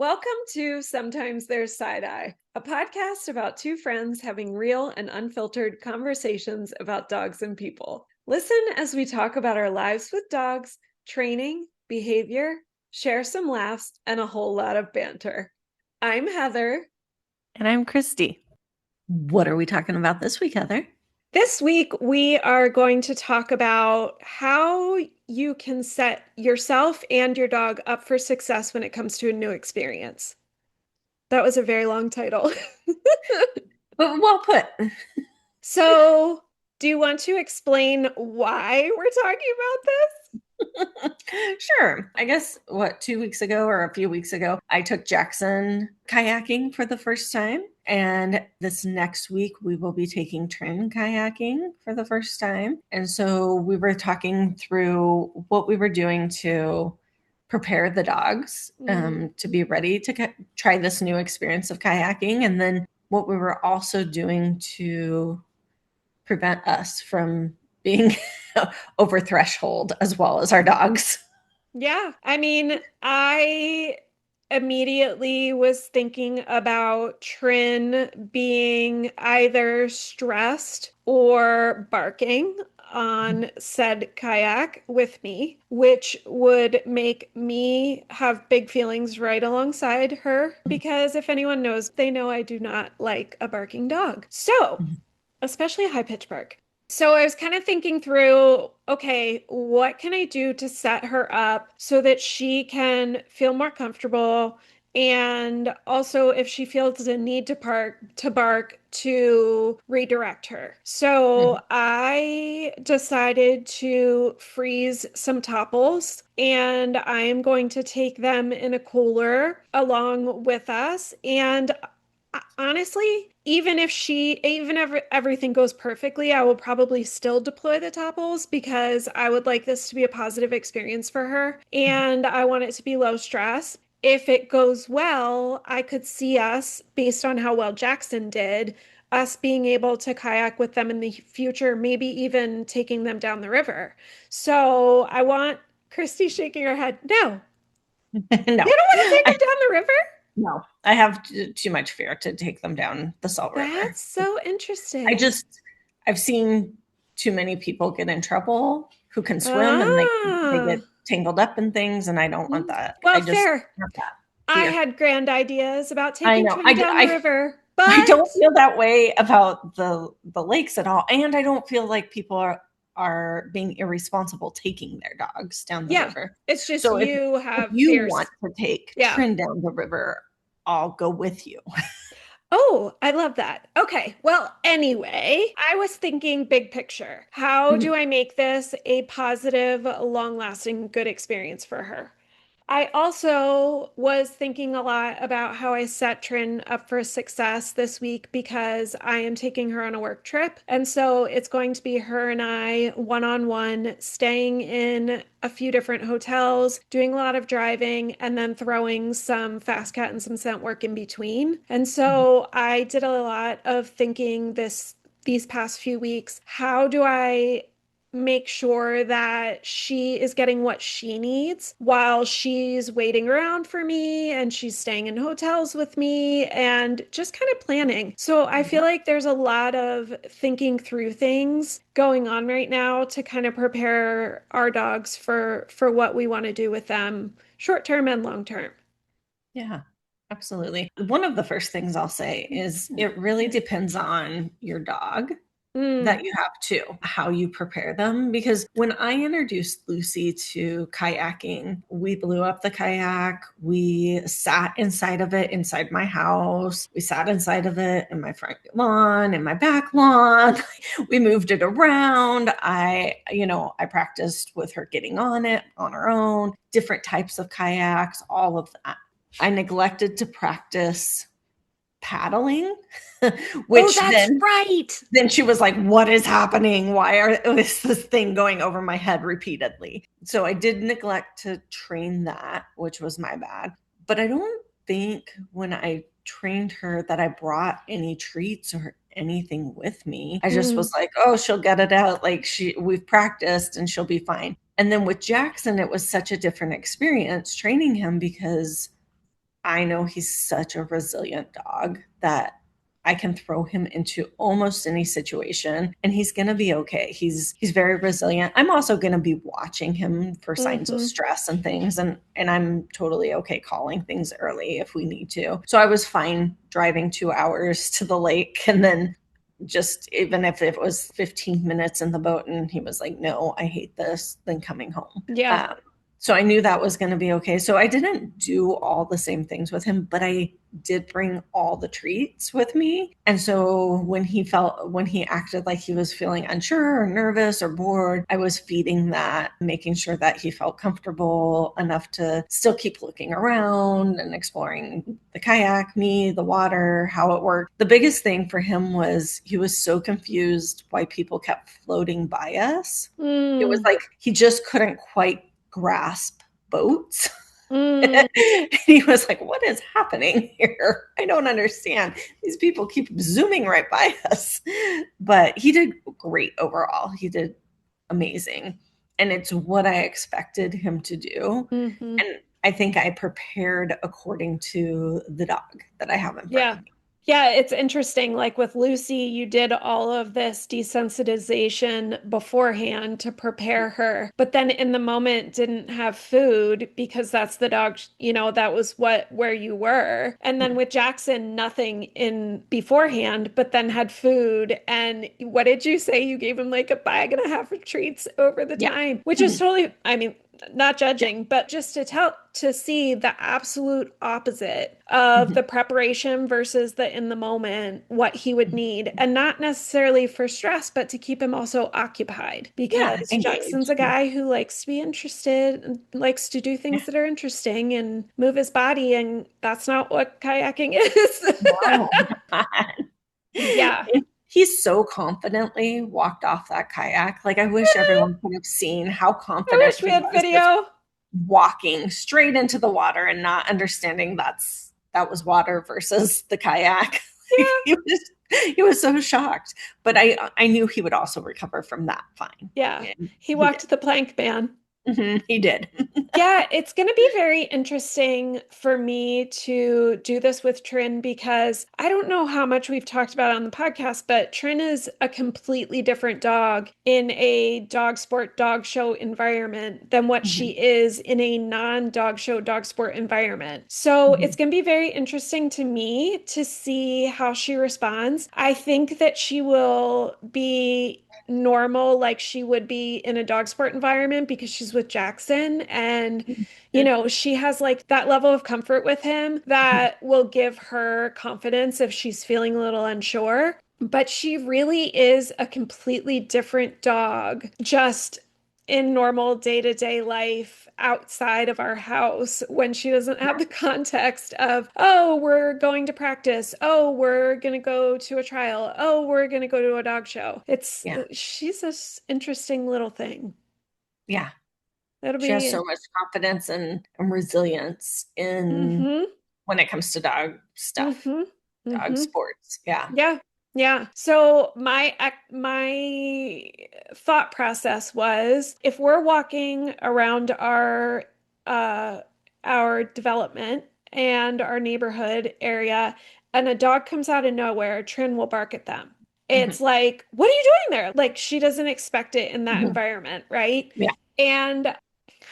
Welcome to Sometimes There's Side Eye, a podcast about two friends having real and unfiltered conversations about dogs and people. Listen as we talk about our lives with dogs, training, behavior, share some laughs, and a whole lot of banter. I'm Heather. And I'm Kristi. What are we talking about this week, Heather? This week, we are going to talk about how you can set yourself and your dog up for success when it comes to a new experience. That was a very long title. But well put. So, do you want to explain why we're talking about this? Sure. I guess 2 weeks ago or a few weeks ago, I took Jaxon kayaking for the first time. And this next week, we will be taking Trin kayaking for the first time. And so we were talking through what we were doing to prepare the dogs to be ready to try this new experience of kayaking. And then what we were also doing to prevent us from being over threshold as well as our dogs. Yeah. I mean, I immediately was thinking about Trin being either stressed or barking on said kayak with me, which would make me have big feelings right alongside her. Because if anyone knows, they know I do not like a barking dog. So, especially a high pitch bark. So I was kind of thinking through, okay, what can I do to set her up so that she can feel more comfortable? And also, if she feels a need to bark, to redirect her. So I decided to freeze some topples, and I am going to take them in a cooler along with us. And honestly, even if everything goes perfectly, I will probably still deploy the topples because I would like this to be a positive experience for her and I want it to be low stress. If it goes well, I could see us, based on how well Jaxon did, us being able to kayak with them in the future, maybe even taking them down the river. So I want Kristi shaking her head. No, No, you don't want to take her down the river? no, I have too much fear to take them down the Salt River. That's so interesting. I've seen too many people get in trouble who can swim and they Ah, get tangled up in things, and I don't want that. well, I just fair. have that I fear. had grand ideas about I taking know. Trin down the river, I don't but feel that way about the lakes at all, and I don't feel like people are being irresponsible taking their dogs down the yeah, river. it's just So you if have you want fierce. to take Yeah. Trin down the river, I'll go with you. Oh, I love that. Okay. Well, anyway, I was thinking big picture. How do I make this a positive, long-lasting, good experience for her? I also was thinking a lot about how I set Trin up for success this week because I am taking her on a work trip. And so it's going to be her and I one on one, staying in a few different hotels, doing a lot of driving, and then throwing some fast cat and some scent work in between. And so I did a lot of thinking these past few weeks, how do I make sure that she is getting what she needs while she's waiting around for me and she's staying in hotels with me and just kind of planning. So I feel like there's a lot of thinking through things going on right now to kind of prepare our dogs for what we want to do with them short term and long term. Yeah, absolutely. One of the first things I'll say is it really depends on your dog Mm. that you have too, how you prepare them. Because when I introduced Lucy to kayaking, we blew up the kayak. We sat inside of it inside my house. We sat inside of it in my front lawn, in my back lawn. We moved it around. I practiced with her getting on it on her own, different types of kayaks, all of that. I neglected to practice paddling, Oh, which that's right. then she was like, what is happening? Is this thing going over my head repeatedly? So I did neglect to train that, which was my bad. But I don't think when I trained her that I brought any treats or anything with me. I just Mm. was like, oh, she'll get it out. Like we've practiced and she'll be fine. And then with Jaxon, it was such a different experience training him because I know he's such a resilient dog that I can throw him into almost any situation and he's going to be okay. He's very resilient. I'm also going to be watching him for signs of Mm-hmm. stress and things, and I'm totally okay calling things early if we need to. So I was fine driving 2 hours to the lake and then just even if it was 15 minutes in the boat and he was like, no, I hate this, then coming home. Yeah. So I knew that was going to be okay. So I didn't do all the same things with him, but I did bring all the treats with me. And so when he acted like he was feeling unsure or nervous or bored, I was feeding that, making sure that he felt comfortable enough to still keep looking around and exploring the kayak, me, the water, how it worked. The biggest thing for him was he was so confused why people kept floating by us. It was Mm. like he just couldn't quite grasp boats. Mm. He was like, what is happening here? I don't understand. These people keep zooming right by us. But he did great overall. He did amazing. And it's what I expected him to do. Mm-hmm. And I think I prepared according to the dog that I have in front Yeah. of me. Yeah, it's interesting. Like with Lucy, you did all of this desensitization beforehand to prepare her, but then in the moment didn't have food because that's the dog, that was where you were. And then with Jackson, nothing in beforehand, but then had food. And what did you say? You gave him like a bag and a half of treats over the Yeah. time, which is Mhm. totally, I mean, not Yeah. judging, but just to see the absolute opposite of Mhm. the preparation versus the in the moment, what he would Mhm. need. And not necessarily for stress, but to keep him also occupied Yeah. because Jackson's Engaged. a guy who likes to be interested and likes to do Yeah. things that are interesting and move his body. And that's not what kayaking is. No. Yeah. He so confidently walked off that kayak. Like, I wish everyone could have seen how I confident wish we he had was just video. walking straight into the water and not understanding that was water versus the kayak. Yeah. He was so shocked. But I knew he would also recover from that fine. Yeah. And He he did. walked the plank, man. He did. Yeah, it's going to be very interesting for me to do this with Trin because I don't know how much we've talked about it on the podcast, but Trin is a completely different dog in a dog sport, dog show environment than what Mhm. she is in a non-dog show, dog sport environment. So it's Mhm. going to be very interesting to me to see how she responds. I think that she will be normal like she would be in a dog sport environment because she's with Jackson and she has like that level of comfort with him that will give her confidence if she's feeling a little unsure. But she really is a completely different dog just in normal day-to-day life outside of our house when she doesn't have the context of, oh, we're going to practice. Oh, we're going to go to a trial. Oh, we're going to go to a dog show. Yeah. She's this interesting little thing. Yeah. That'll She has be, so much confidence and resilience in mm-hmm, when it comes to dog stuff, mm-hmm, dog mm-hmm. sports. Yeah. Yeah. Yeah. So my thought process was if we're walking around uh our development and our neighborhood area and a dog comes out of nowhere, Trin will bark at them. Mhm. It's like, what are you doing there? Like she doesn't expect it in that Mhm. environment, right? Yeah. And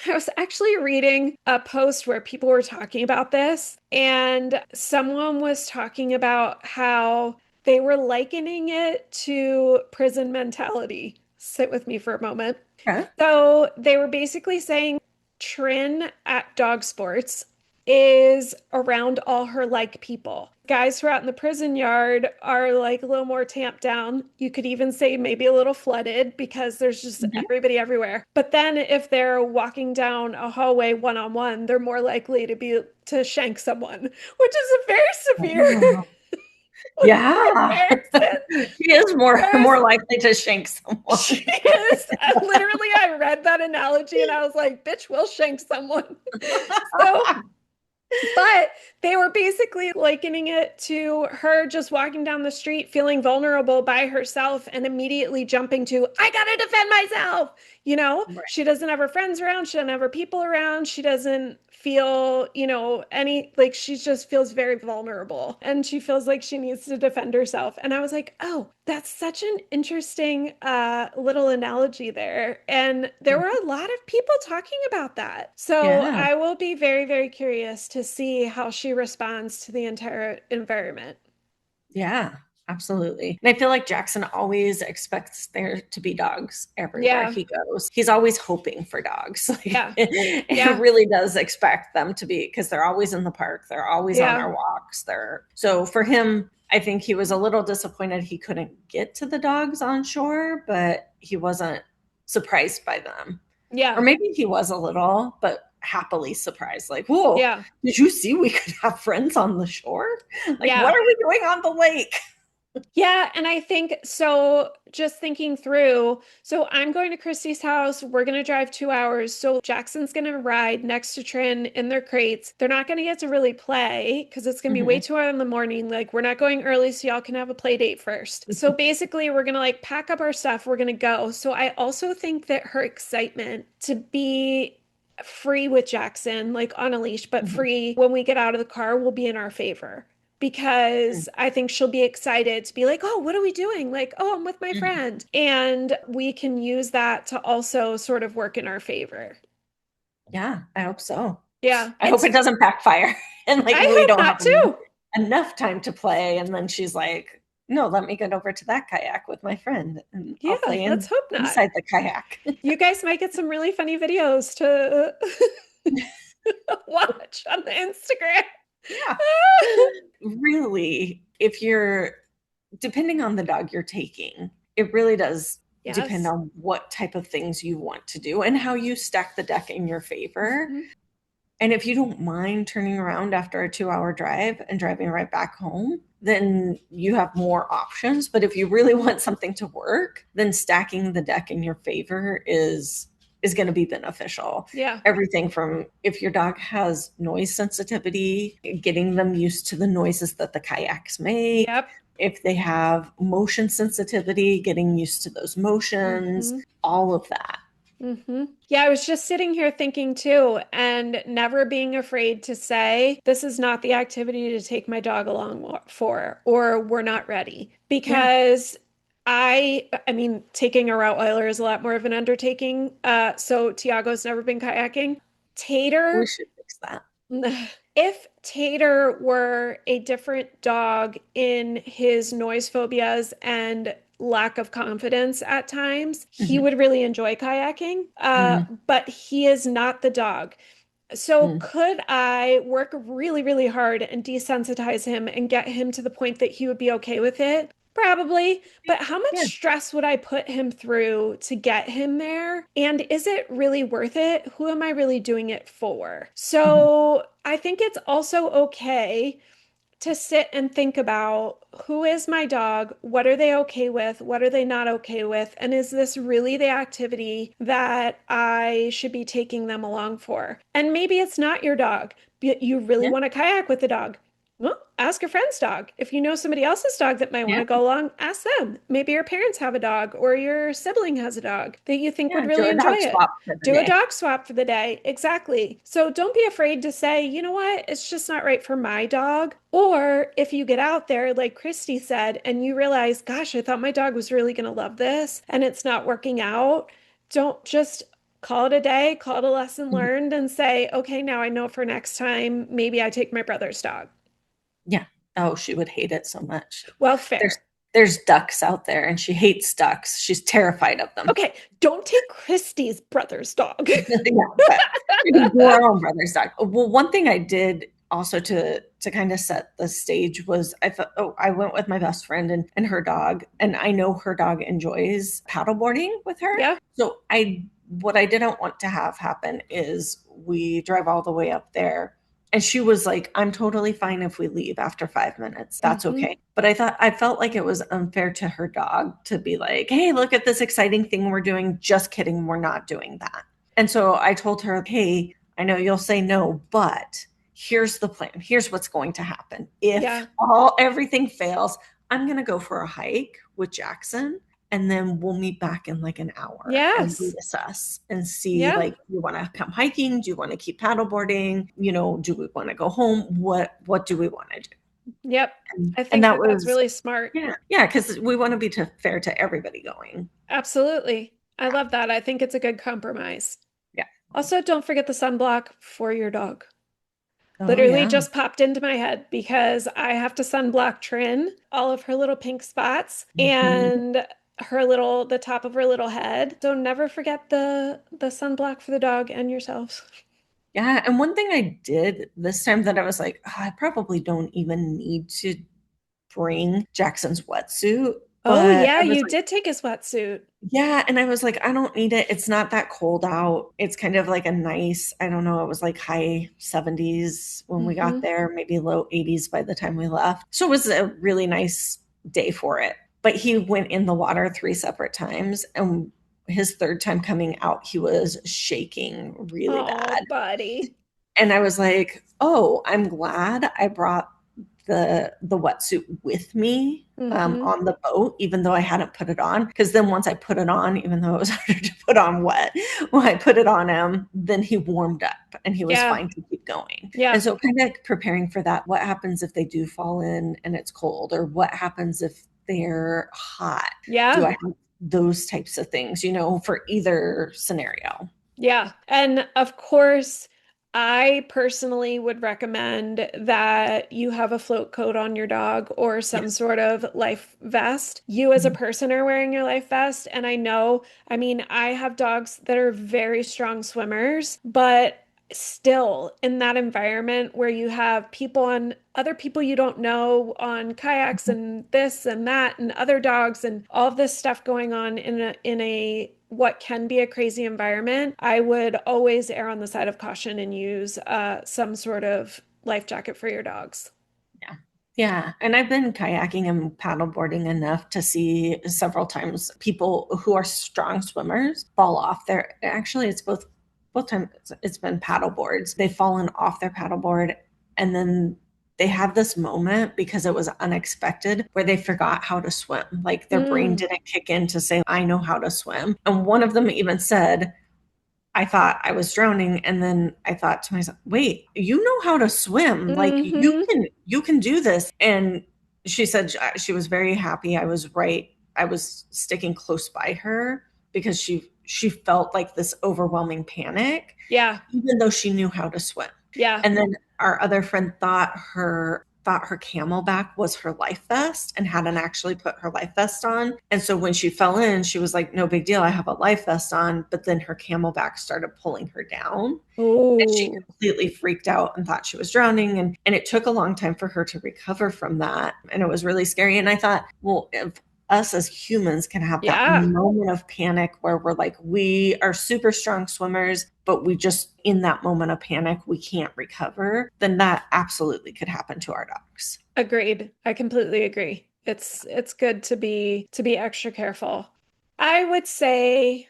I was actually reading a post where people were talking about this, and someone was talking about how they were likening it to prison mentality. Sit with me for a moment. Okay. So they were basically saying Trin at dog sports is around all her like people. Guys who are out in the prison yard are like a little more tamped down. You could even say maybe a little flooded because there's just Mhm. everybody everywhere. But then if they're walking down a hallway one on one, they're more likely to shank someone, which is a very severe Oh. Yeah. comparison. She is more Whereas likely to shank she someone. is literally, I read that analogy and I was like, bitch, will shank someone. So But they were basically likening it to her just walking down the street feeling vulnerable by herself and immediately jumping to, I gotta defend myself. Right. She doesn't have her friends around, she doesn't have her people around, she doesn't feel, any like she just feels very vulnerable and she feels like she needs to defend herself. And I was like, oh, that's such an interesting little analogy there. And there were a lot of people talking about that. So Yeah. I will be very, very curious to see how she responds to the entire environment. Yeah, absolutely. And I feel like Jackson always expects there to be dogs everywhere Yeah, he goes. He's always hoping for dogs. Like, yeah, he yeah, really does expect them to be because they're always in the park. They're always on yeah. our walks. So for him, I think he was a little disappointed he couldn't get to the dogs on shore, but he wasn't surprised by them. Or Yeah, maybe he was a little, but happily surprised. Like, whoa, yeah, did you see we could have friends on the shore? Like, what yeah. are we doing on the lake? Yeah, and I think so. Just thinking through, so I'm going to Kristi's house. We're going to drive 2 hours. So Jackson's going to ride next to Trin in their crates. They're not going to get to really play because it's going to be way Mhm. too early in the morning. Like, we're not going early, so y'all can have a play date first. So basically, we're going to like pack up our stuff. We're going to go. So I also think that her excitement to be free with Jackson, like on a leash, but Mhm. free when we get out of the car will be in our favor because I think she'll be excited to be like, oh, what are we doing? Like, oh, I'm with my Mhm. friend. And we can use that to also sort of work in our favor. Yeah, I hope so. Yeah, I hope it doesn't backfire and like I we hope don't have not too. enough time to play. And then she's like, no, let me get over to that kayak with my friend and I'll Yeah, play let's hope not. inside the kayak. You guys might get some really funny videos to watch on the Instagram. Yeah. Really, if you're depending on the dog you're taking, it really does depend Yes. on what type of things you want to do and how you stack the deck in your favor. Mhm. And if you don't mind turning around after a 2 hour drive and driving right back home, then you have more options. But if you really want something to work, then stacking the deck in your favor is going to be beneficial. Yeah. Everything from if your dog has noise sensitivity, getting them used to the noises that the kayaks make. Yep. If they have motion sensitivity, getting used to those motions, Hmm. all of that. Yeah, I was just sitting here thinking too, and never being afraid to say, this is not the activity to take my dog along for, or we're not ready. Yeah, Because I mean, taking a Rottweiler is a lot more of an undertaking. So Tiago's never been kayaking. we Tater, should fix that. if Tater were a different dog in his noise phobias and lack of confidence at times, he Mhm. would really enjoy kayaking. Mhm. But he is not the dog. So Mm. could I work really, really hard and desensitize him and get him to the point that he would be okay with it? Probably. But how much Yeah. stress would I put him through to get him there? And is it really worth it? Who am I really doing it for? Mhm. So I think it's also okay to sit and think about who is my dog? What are they okay with? What are they not okay with? And is this really the activity that I should be taking them along for? And maybe it's not your dog, but you really Yeah. want to kayak with the dog. Well, ask your friend's dog. If you know somebody else's dog that might want Yeah. to go along, ask them. Maybe your parents have a dog or your sibling has a dog that you think would Yeah. Do really a enjoy dog it. swap for the Do a day. dog swap for the day. Exactly. So don't be afraid to say, you know what, it's just not right for my dog. Or if you get out there, like Kristi said, and you realize, gosh, I thought my dog was really going to love this and it's not working out, don't just call it a day, call it a lesson Mhm. learned, and say, okay, now I know for next time, maybe I take my brother's dog. Yeah. Oh, she would hate it so much. Well, There's fair. there's ducks out there and she hates ducks. She's terrified of them. Okay, don't take Kristi's brother's dog. Yeah, but we can do our own brother's dog. Well, one thing I did also to kind of set the stage was I went with my best friend and her dog, and I know her dog enjoys paddleboarding with her. Yeah. So I what I didn't want to have happen is we drive all the way up there. And she was like, I'm totally fine if we leave after 5 minutes. That's Hmm. okay. But I felt like it was unfair to her dog to be like, hey, look at this exciting thing we're doing. Just kidding. We're not doing that. And so I told her, hey, I know you'll say no, but here's the plan. Here's what's going to happen. If Yeah. everything fails, I'm going to go for a hike with Jackson, and then we'll meet back in like an hour and Yes. reassess and see, Yeah. like, do you want to come hiking? Do you want to keep paddleboarding? Do we want to go home? What do we want to do? Yep. I And think that that that's was, really smart. yeah, because we want to be fair to everybody going. Absolutely. I Yeah. love that. I think it's a good compromise. Yeah. Also, don't forget the sunblock for your dog. Oh, Literally yeah. just popped into my head because I have to sunblock Trin, all of her little pink spots, Mhm. and the top of her little head. So never forget the sunblock for the dog and yourselves. Yeah. And one thing I did this time that I was like, "Oh, I probably don't even need to bring Jackson's wetsuit." Oh But yeah, I was you like, did take his wetsuit. yeah. And I was like, I don't need it. It's not that cold out. It's kind of like a nice, I don't know, it was like high 70s when we got Hmm. there, maybe low 80s by the time we left. So it was a really nice day for it. But he went in the water 3 separate times. And his third time coming out, he was shaking really Oh, bad. buddy. And I was like, "Oh, I'm glad I brought the wetsuit with me Hmm. on the boat, even though I hadn't put it on. Because then once I put it on, even though it was harder to put on wet, when I put it on him, then he warmed up and he was Yeah. fine to keep going. And Yeah. so, kind of preparing for that. What happens if they do fall in and it's cold, or what happens if they're hot? Do I Yeah. have those types of things, for either scenario? Yeah. And of course, I personally would recommend that you have a float coat on your dog or some Yes. sort of life vest. You as a Mhm. person are wearing your life vest. And I know, I mean, I have dogs that are very strong swimmers, but still in that environment where you have people on other people you don't know on kayaks and this and that and other dogs and all of this stuff going on in a what can be a crazy environment, I would always err on the side of caution and use some sort of life jacket for your dogs. Yeah. Yeah. And I've been kayaking and paddleboarding enough to see several times people who are strong swimmers fall off their, actually it's both times it's been paddle boards. They've fallen off their paddleboard, and then they have this moment because it was unexpected where they forgot how to swim. Like their brain Mm, didn't kick in to say, I know how to swim. And one of them even said, I thought I was drowning, and then I thought to myself, "Wait, you know how to swim. Like hmm. you can do this." And she said she was very happy I was right. I was sticking close by her because she felt like this overwhelming panic Yeah, even though she knew how to swim. yeah. And then our other friend thought her camelback was her life vest and hadn't actually put her life vest on. And so when she fell in, she was like, "No big deal, I have a life vest on." But then her camelback started pulling her down. And she Oh, completely freaked out and thought she was drowning. And it took a long time for her to recover from that. And it was really scary. And I thought, well, if us as humans can have that yeah. moment of panic where we're like, we are super strong swimmers, but we just, in that moment of panic, we can't recover, then that absolutely could happen to our dogs. Agreed. I completely agree. It's good to be extra careful. I would say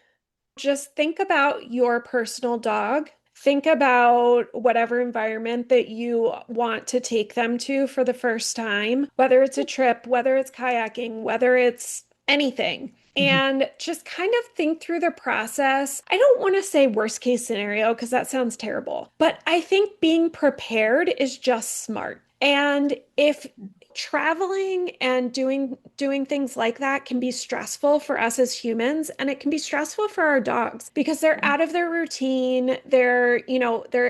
just think about your personal dog. Think about whatever environment that you want to take them to for the first time, whether it's a trip, whether it's kayaking, whether it's anything. Mhm. And just kind of think through the process. I don't want to say worst case scenario because that sounds terrible, but I think being prepared is just smart. And if traveling and doing things like that can be stressful for us as humans, and it can be stressful for our dogs because they're out of their routine. They're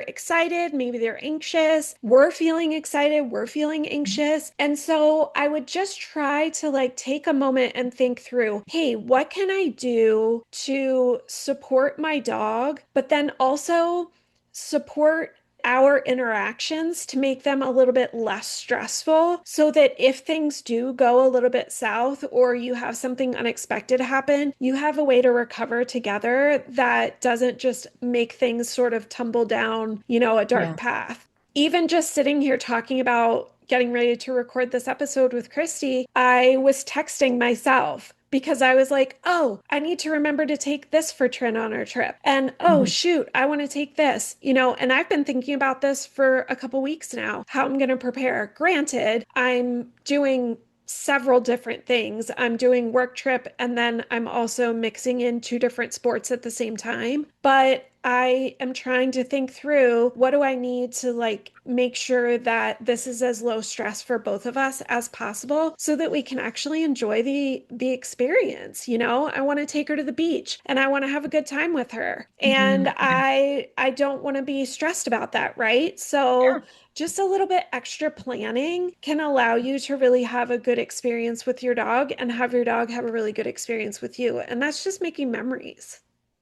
excited, maybe they're anxious, we're feeling excited, we're feeling anxious. And so I would just try to like take a moment and think through, hey, what can I do to support my dog, but then also support our interactions to make them a little bit less stressful so that if things do go a little bit south or you have something unexpected happen, you have a way to recover together that doesn't just make things sort of tumble down, a dark Yeah. path. Even just sitting here talking about getting ready to record this episode with Kristi, I was texting myself because I was like, oh, I need to remember to take this for Trin on our trip. And oh, Mhm. shoot, I want to take this, and I've been thinking about this for a couple weeks now, how I'm going to prepare. Granted, I'm doing several different things. I'm doing work trip and then I'm also mixing in two different sports at the same time. But I am trying to think through what do I need to like make sure that this is as low stress for both of us as possible so that we can actually enjoy the experience. I want to take her to the beach and I want to have a good time with her. And Yeah. I don't want to be stressed about that, right? So Yeah. just a little bit extra planning can allow you to really have a good experience with your dog and have your dog have a really good experience with you. And that's just making memories.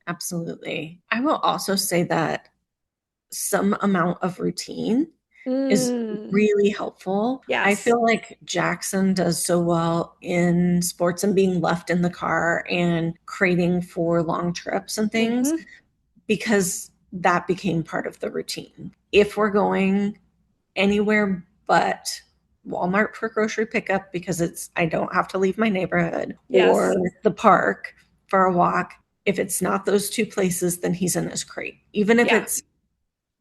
Absolutely. I will also say that some amount of routine is Mm, really helpful. I yes. feel like Jackson does so well in sports and being left in the car and craving for long trips and things Hmm. because that became part of the routine. If we're going anywhere but Walmart for grocery pickup because I don't have to leave my neighborhood or Yes. the park for a walk. If it's not those two places, then he's in his crate. Even if Yeah. it's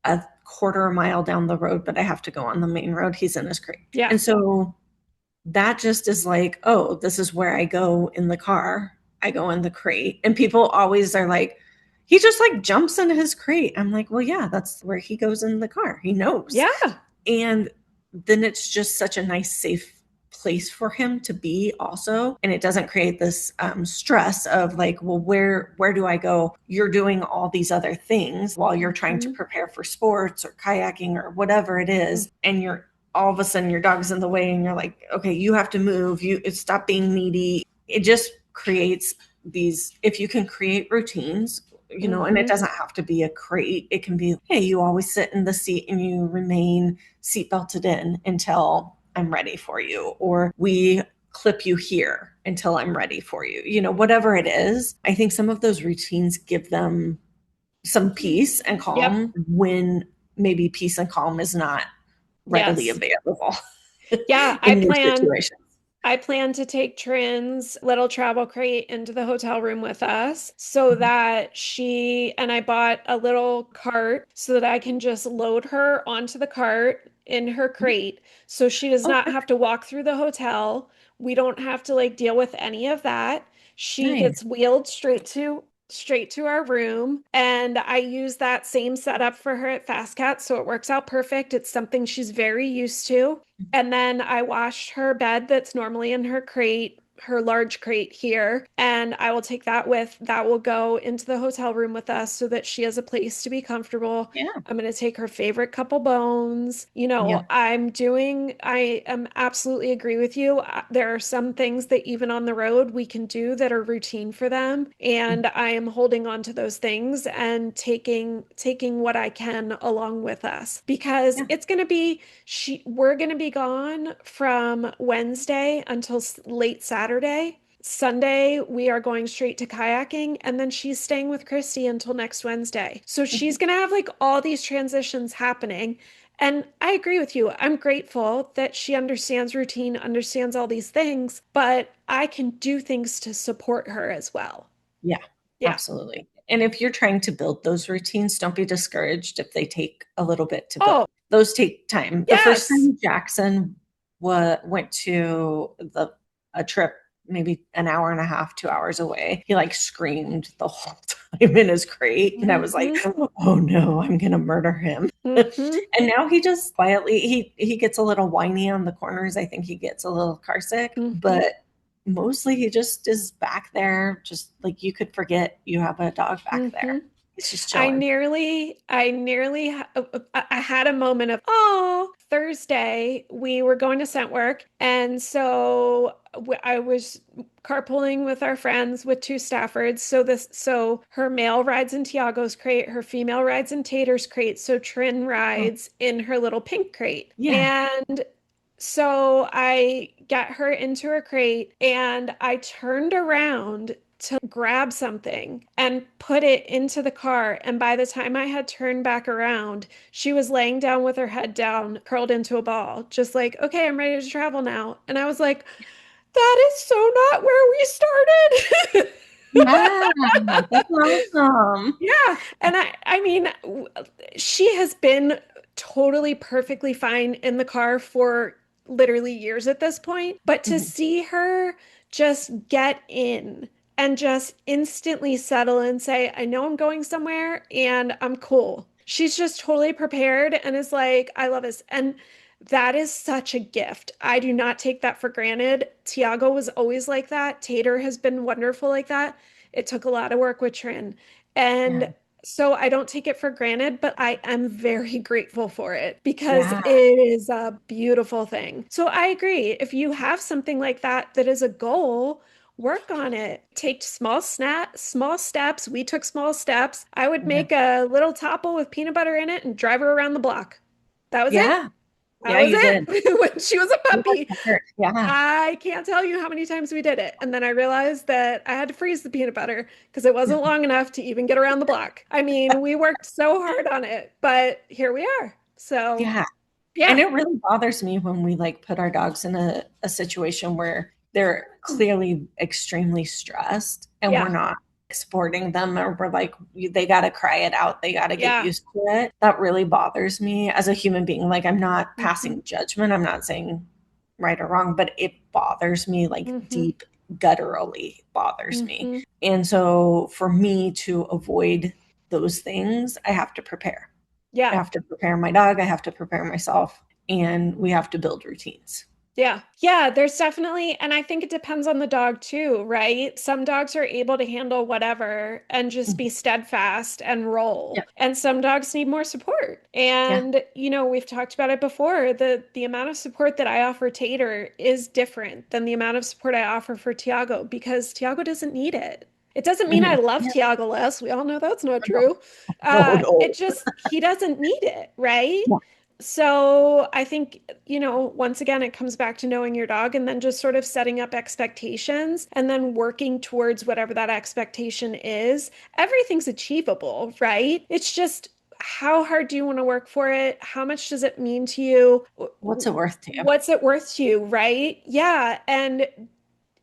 a quarter mile down the road, but I have to go on the main road, he's in his crate. Yeah. And so that just is like, oh, this is where I go in the car. I go in the crate. And people always are like, he just like jumps into his crate. I'm like, well, yeah, that's where he goes in the car. He knows. Yeah. And then it's just such a nice, safe place for him to be also, and it doesn't create this stress of like, well, where do I go? You're doing all these other things while you're trying to Hmm. prepare for sports or kayaking or whatever it is, and you're all of a sudden your dog's in the way and you're like, okay, you have to move, you stop being needy. It just creates these, if you can create routines, and it Hmm. doesn't have to be a crate. It can be, hey, you always sit in the seat and you remain seat belted in until I'm ready for you, or we clip you here until I'm ready for you. Whatever it is, I think some of those routines give them some peace and Yep. calm when maybe peace and calm is not readily Yes. available Yeah, in your situation. I plan to take Trin's little travel crate into the hotel room with us so that I bought a little cart so that I can just load her onto the cart in her crate so she does Oh, not have perfect. to walk through the hotel. We don't have to like deal with any of that. She Nice. gets wheeled straight to our room and I use that same setup for her at Fast Cat so it works out perfect. It's something she's very used to. And then I washed her bed that's normally in her crate, her large crate here, and I will take that will go into the hotel room with us so that she has a place to be comfortable. Yeah. I'm going to take her favorite couple bones. Yeah. I am absolutely agree with you. There are some things that even on the road we can do that are routine for them, and I am holding on to those things and taking what I can along with us because Yeah. it's going to be we're going to be gone from Wednesday until late Saturday. Sunday, we are going straight to kayaking, and then she's staying with Kristi until next Wednesday. So she's going to have like all these transitions happening. And I agree with you. I'm grateful that she understands routine, understands all these things, but I can do things to support her as well. Yeah, Yeah. absolutely. And if you're trying to build those routines, don't be discouraged if they take a little bit to build. Oh, Those take time. The first yes. time Jackson went to a trip, maybe an hour and a half, 2 hours away, he like screamed the whole time in his crate. And I was like, Hmm. oh no, I'm gonna murder him. Hmm. And now he just quietly he gets a little whiny on the corners. I think he gets a little car sick, Hmm. but mostly he just is back there, just like you could forget you have a dog back Hmm. there. He's just chilling. I had a moment of, oh, Thursday, we were going to scent work. And so I was carpooling with our friends with two Staffords. So her male rides in Tiago's crate, her female rides in Tater's crate. So Trin Oh, rides in her little pink crate. yeah. And so I got her into her crate and I turned around to grab something and put it into the car. And by the time I had turned back around, she was laying down with her head down, curled into a ball, just like, okay, I'm ready to travel now. And I was like, That is so not where we started. Yeah, that's awesome. Yeah. And I mean, she has been totally perfectly fine in the car for literally years at this point. But to Mhm. see her just get in and just instantly settle and say, I know I'm going somewhere and I'm cool. She's just totally prepared and is like, I love this. And that is such a gift. I do not take that for granted. Tiago was always like that. Tater has been wonderful like that. It took a lot of work with Trin. Yeah, And so I don't take it for granted, but I am very grateful for it because yeah, it is a beautiful thing. So I agree. If you have something like that that is a goal, work on it. Take small steps. We took small steps. I would yeah, make a little topple with peanut butter in it and drive her around the block. That was it. yeah, That yeah, was you did. it. When she was a You puppy. worked hard. Yeah, I can't tell you how many times we did it. And then I realized that I had to freeze the peanut butter because it wasn't long enough to even get around the block. I mean, we worked so hard on it, but here we are. So, yeah. And yeah. it really bothers me when we like put our dogs in a situation where they're clearly extremely stressed and we're Yeah. not exporting them, or we're like, they got to cry it out. They got to get Yeah. used to it. That really bothers me as a human being. Like, I'm not Hmm. passing judgment. I'm not saying right or wrong, but it bothers me, like Hmm. deep gutturally bothers me. Hmm. And so for me to avoid those things, I have to prepare. I Yeah. have to prepare my dog, I have to prepare myself, and we have to build routines. Yeah. Yeah, there's definitely, and I think it depends on the dog too, right? Some dogs are able to handle whatever and just Mhm. be steadfast and Yeah, roll. And some dogs need more support. yeah, And, we've talked about it before. The amount of support that I offer Tater is different than the amount of support I offer for Tiago because Tiago doesn't need it. It doesn't mean I mhm. love Yeah, Tiago less. We all know that's not no, true. no, no. It just, he doesn't need it, right? Yeah, So I think, once again, it comes back to knowing your dog and then just sort of setting up expectations and then working towards whatever that expectation is. Everything's achievable, right? It's just how hard do you want to work for it? How much does it mean to you? what's it worth to you? What's it worth to you, right? Yeah. And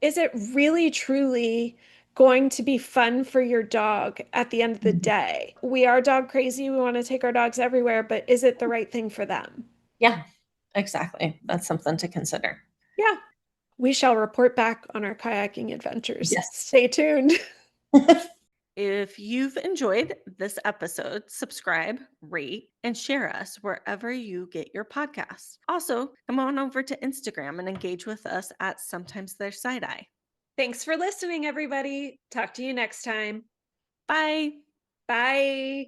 is it really truly going to be fun for your dog at the end of the Mhm. day? We are dog crazy. We want to take our dogs everywhere, but is it the right thing for them? Yeah, exactly. That's something to consider. Yeah, we shall report back on our kayaking adventures. Yes. Stay tuned. If you've enjoyed this episode, subscribe, rate, and share us wherever you get your podcasts. Also, come on over to Instagram and engage with us at Sometimes There's Side Eye. Thanks for listening, everybody. Talk to you next time. Bye. Bye.